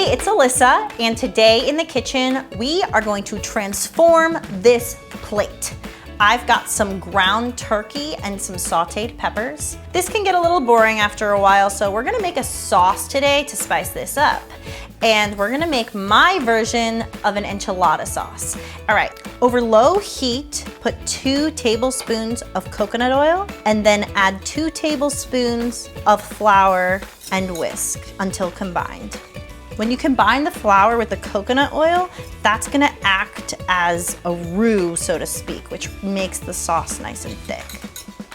Hey, it's Alyssa, and today in the kitchen, we are going to transform this plate. I've got some ground turkey and some sauteed peppers. This can get a little boring after a while, so we're gonna make a sauce today to spice this up. And we're gonna make my version of an enchilada sauce. All right, over low heat, put 2 tablespoons of coconut oil, and then add 2 tablespoons of flour and whisk until combined. When you combine the flour with the coconut oil, that's gonna act as a roux, so to speak, which makes the sauce nice and thick.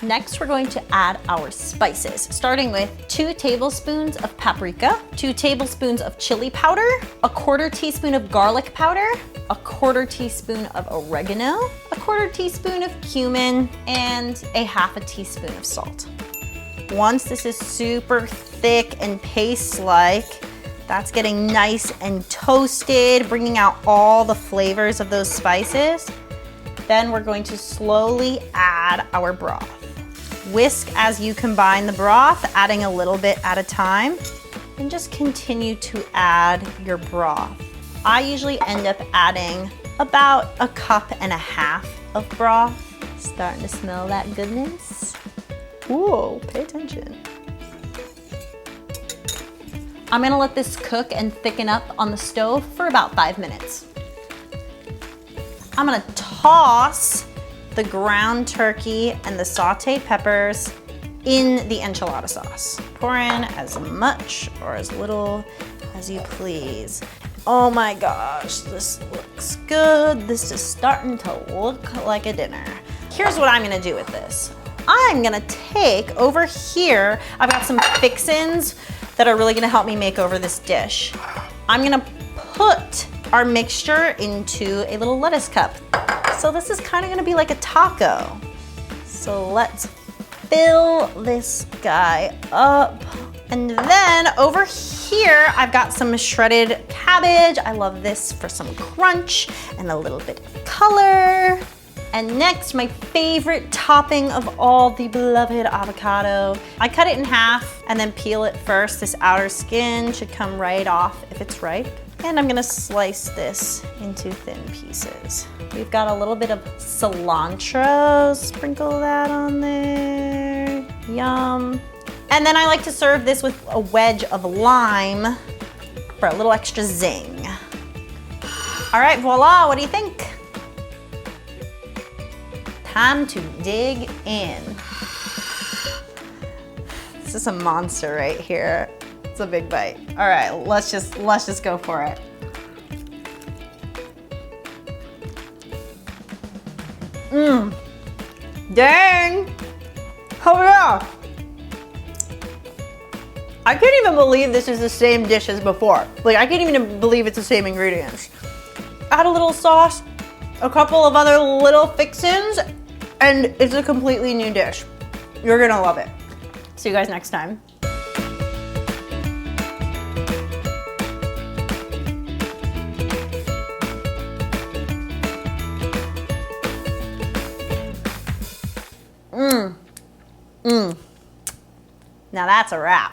Next, we're going to add our spices, starting with 2 tablespoons of paprika, 2 tablespoons of chili powder, 1/4 teaspoon of garlic powder, 1/4 teaspoon of oregano, 1/4 teaspoon of cumin, and 1/2 teaspoon of salt. Once this is super thick and paste-like, that's getting nice and toasted, bringing out all the flavors of those spices. Then we're going to slowly add our broth. Whisk as you combine the broth, adding a little bit at a time, and just continue to add your broth. I usually end up adding about 1.5 cups of broth. Starting to smell that goodness. Ooh, pay attention. I'm gonna let this cook and thicken up on the stove for about 5 minutes. I'm gonna toss the ground turkey and the sauteed peppers in the enchilada sauce. Pour in as much or as little as you please. Oh my gosh, this looks good. This is starting to look like a dinner. Here's what I'm gonna do with this. I'm gonna take over here, I've got some fixins that are really gonna help me make over this dish. I'm gonna put our mixture into a little lettuce cup. So this is kind of gonna be like a taco. So let's fill this guy up. And then over here, I've got some shredded cabbage. I love this for some crunch and a little bit of color. And next, my favorite topping of all, the beloved avocado. I cut it in half and then peel it first. This outer skin should come right off if it's ripe. And I'm gonna slice this into thin pieces. We've got a little bit of cilantro. Sprinkle that on there. Yum. And then I like to serve this with a wedge of lime for a little extra zing. All right, voila, what do you think? Time to dig in. This is a monster right here. It's a big bite. All right, let's just go for it. Dang. Oh yeah. I can't even believe this is the same dish as before. Like, I can't even believe it's the same ingredients. Add a little sauce, a couple of other little fixins, and it's a completely new dish. You're gonna love it. See you guys next time. Now that's a wrap.